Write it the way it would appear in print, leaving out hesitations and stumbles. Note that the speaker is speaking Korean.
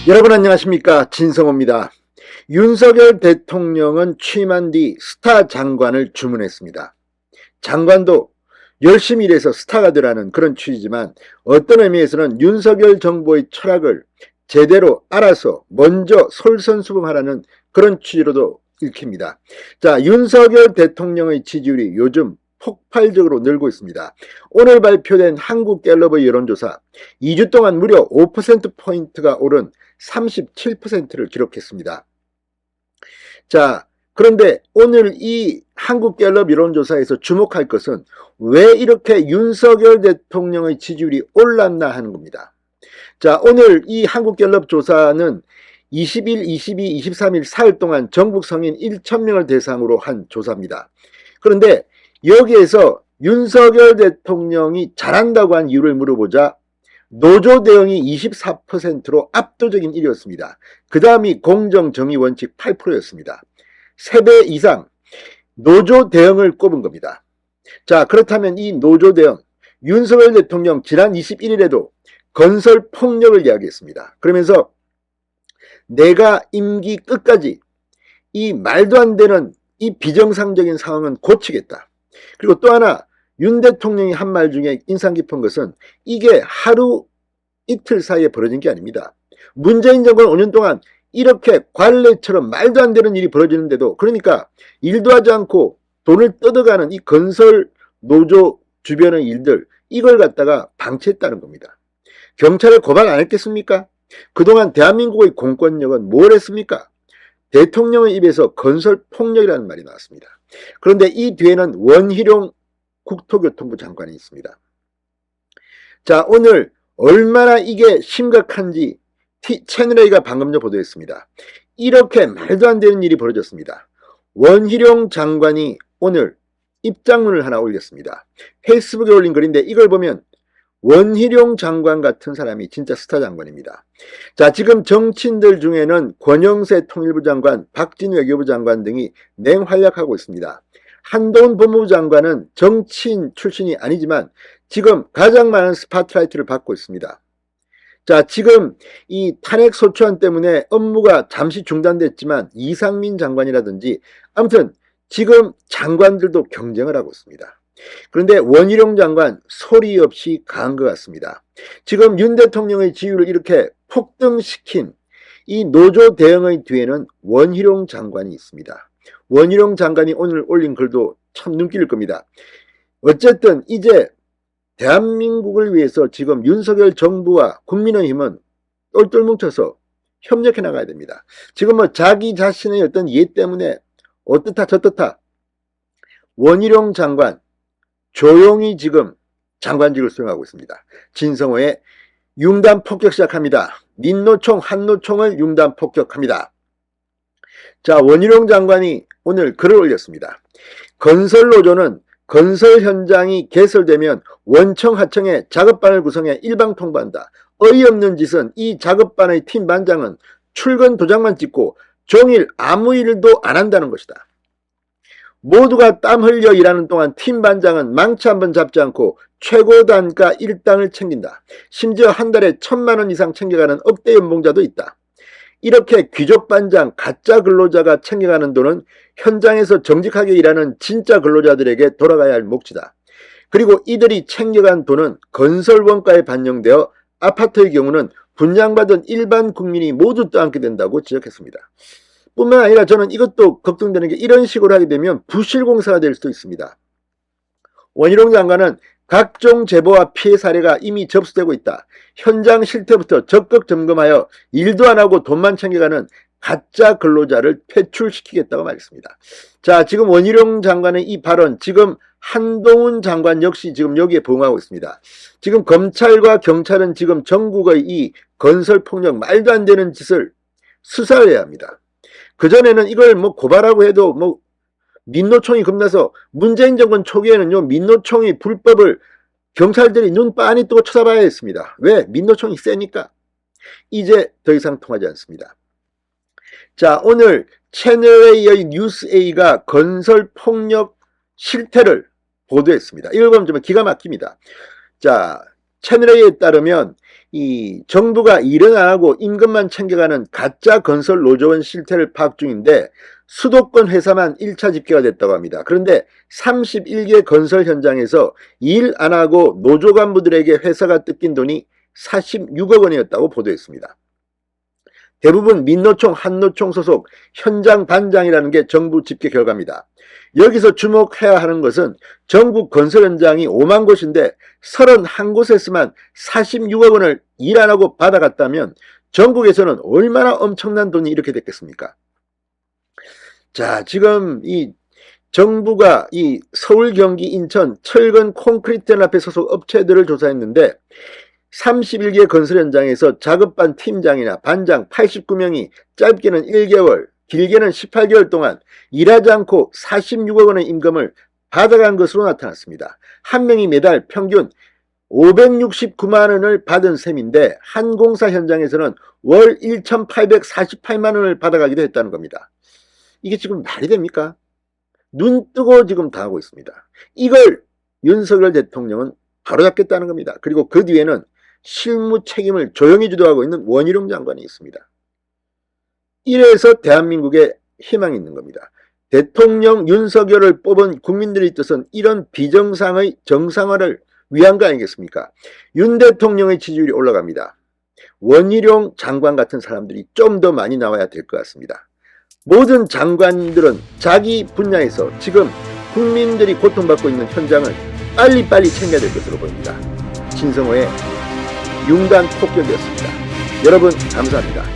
여러분 안녕하십니까, 진성호입니다. 윤석열 대통령은 취임한 뒤 스타 장관을 주문했습니다. 장관도 열심히 일해서 스타가 되라는 그런 취지지만 어떤 의미에서는 윤석열 정부의 철학을 제대로 알아서 먼저 솔선수범하라는 그런 취지로도 읽힙니다. 자, 윤석열 대통령의 지지율이 요즘 폭발적으로 늘고 있습니다. 오늘 발표된 한국갤럽의 여론조사 2주 동안 무려 5%포인트가 오른 37%를 기록했습니다. 자, 그런데 오늘 이 한국갤럽 여론조사에서 주목할 것은 왜 이렇게 윤석열 대통령의 지지율이 올랐나 하는 겁니다. 자, 오늘 이 한국갤럽 조사는 20일, 22, 23일 4일 동안 전국 성인 1,000명을 대상으로 한 조사입니다. 그런데 여기에서 윤석열 대통령이 잘한다고 한 이유를 물어보자 노조 대응이 24%로 압도적인 1위였습니다. 그 다음이 공정정의 원칙 8%였습니다. 3배 이상 노조 대응을 꼽은 겁니다. 자, 그렇다면 이 노조 대응, 윤석열 대통령 지난 21일에도 건설 폭력을 이야기했습니다. 그러면서 내가 임기 끝까지 이 말도 안 되는 이 비정상적인 상황은 고치겠다. 그리고 또 하나, 윤 대통령이 한 말 중에 인상 깊은 것은 이게 하루 이틀 사이에 벌어진 게 아닙니다. 문재인 정권 5년 동안 이렇게 관례처럼 말도 안 되는 일이 벌어지는데도, 그러니까 일도 하지 않고 돈을 뜯어가는 이 건설 노조 주변의 일들, 이걸 갖다가 방치했다는 겁니다. 경찰에 고발 안 했겠습니까? 그동안 대한민국의 공권력은 뭘 했습니까? 대통령의 입에서 건설 폭력이라는 말이 나왔습니다. 그런데 이 뒤에는 원희룡 국토교통부 장관이 있습니다. 자, 오늘 얼마나 이게 심각한지 채널A가 방금 전 보도했습니다. 이렇게 말도 안 되는 일이 벌어졌습니다. 원희룡 장관이 오늘 입장문을 하나 올렸습니다. 페이스북에 올린 글인데 이걸 보면 원희룡 장관 같은 사람이 진짜 스타 장관입니다. 자, 지금 정치인들 중에는 권영세 통일부 장관, 박진우 외교부 장관 등이 맹활약하고 있습니다. 한동훈 법무부 장관은 정치인 출신이 아니지만 지금 가장 많은 스팟라이트를 받고 있습니다. 자, 지금 이 탄핵 소추안 때문에 업무가 잠시 중단됐지만 이상민 장관이라든지 아무튼 지금 장관들도 경쟁을 하고 있습니다. 그런데 원희룡 장관 소리 없이 강한 것 같습니다. 지금 윤 대통령의 지위를 이렇게 폭등시킨 이 노조 대응의 뒤에는 원희룡 장관이 있습니다. 원희룡 장관이 오늘 올린 글도 참 눈길일 겁니다. 어쨌든 이제 대한민국을 위해서 지금 윤석열 정부와 국민의힘은 똘똘 뭉쳐서 협력해 나가야 됩니다. 지금 뭐 자기 자신의 어떤 이해 때문에 어떻다 저떻다 원희룡 장관 조용히 지금 장관직을 수행하고 있습니다. 진성호의 융단 폭격 시작합니다. 민노총 한노총을 융단 폭격합니다. 자, 원희룡 장관이 오늘 글을 올렸습니다. 건설노조는 건설 현장이 개설되면 원청 하청에 작업반을 구성해 일방 통보한다. 어이없는 짓은 이 작업반의 팀 반장은 출근 도장만 찍고 종일 아무 일도 안 한다는 것이다. 모두가 땀 흘려 일하는 동안 팀 반장은 망치 한번 잡지 않고 최고 단가 1당을 챙긴다. 심지어 한 달에 1,000만 원 이상 챙겨가는 억대 연봉자도 있다. 이렇게 귀족 반장 가짜 근로자가 챙겨가는 돈은 현장에서 정직하게 일하는 진짜 근로자들에게 돌아가야 할 몫이다. 그리고 이들이 챙겨간 돈은 건설 원가에 반영되어 아파트의 경우는 분양받은 일반 국민이 모두 떠안게 된다고 지적했습니다. 뿐만 아니라 저는 이것도 걱정되는 게 이런 식으로 하게 되면 부실공사가 될 수도 있습니다. 원희룡 장관은 각종 제보와 피해 사례가 이미 접수되고 있다. 현장 실태부터 적극 점검하여 일도 안 하고 돈만 챙겨가는 가짜 근로자를 퇴출시키겠다고 말했습니다. 자, 지금 원희룡 장관의 이 발언, 지금 한동훈 장관 역시 지금 여기에 부응하고 있습니다. 지금 검찰과 경찰은 지금 전국의 이 건설폭력 말도 안 되는 짓을 수사를 해야 합니다. 그전에는 이걸 뭐 고발하고 해도 뭐 민노총이 겁나서 문재인 정권 초기에는요, 민노총이 불법을 경찰들이 눈 빤히 뜨고 쳐다봐야 했습니다. 왜? 민노총이 세니까. 이제 더 이상 통하지 않습니다. 자, 오늘 채널A의 뉴스A가 건설폭력 실태를 보도했습니다. 이걸 보면 좀 기가 막힙니다. 자, 채널A에 따르면 이 정부가 일은 안 하고 임금만 챙겨가는 가짜 건설 노조원 실태를 파악 중인데 수도권 회사만 1차 집계가 됐다고 합니다. 그런데 31개 건설 현장에서 일 안 하고 노조 간부들에게 회사가 뜯긴 돈이 46억 원이었다고 보도했습니다. 대부분 민노총, 한노총 소속 현장 반장이라는 게 정부 집계 결과입니다. 여기서 주목해야 하는 것은 전국 건설 현장이 5만 곳인데 31곳에서만 46억 원을 일 안 하고 받아갔다면 전국에서는 얼마나 엄청난 돈이 이렇게 됐겠습니까? 자, 지금 이 정부가 이 서울, 경기, 인천 철근 콘크리트 연합회 소속 업체들을 조사했는데 31개 건설 현장에서 작업반 팀장이나 반장 89명이 짧게는 1개월, 길게는 18개월 동안 일하지 않고 46억 원의 임금을 받아간 것으로 나타났습니다. 한 명이 매달 평균 569만 원을 받은 셈인데 한 공사 현장에서는 월 1,848만 원을 받아가기도 했다는 겁니다. 이게 지금 말이 됩니까? 눈 뜨고 지금 당하고 있습니다. 이걸 윤석열 대통령은 바로잡겠다는 겁니다. 그리고 그 뒤에는 실무 책임을 조용히 주도하고 있는 원희룡 장관이 있습니다. 이래서 대한민국에 희망이 있는 겁니다. 대통령 윤석열을 뽑은 국민들의 뜻은 이런 비정상의 정상화를 위한 거 아니겠습니까? 윤 대통령의 지지율이 올라갑니다. 원희룡 장관 같은 사람들이 좀 더 많이 나와야 될 것 같습니다. 모든 장관들은 자기 분야에서 지금 국민들이 고통받고 있는 현장을 빨리빨리 챙겨야 될 것으로 보입니다. 진성호의 융단 폭격이었습니다. 여러분 감사합니다.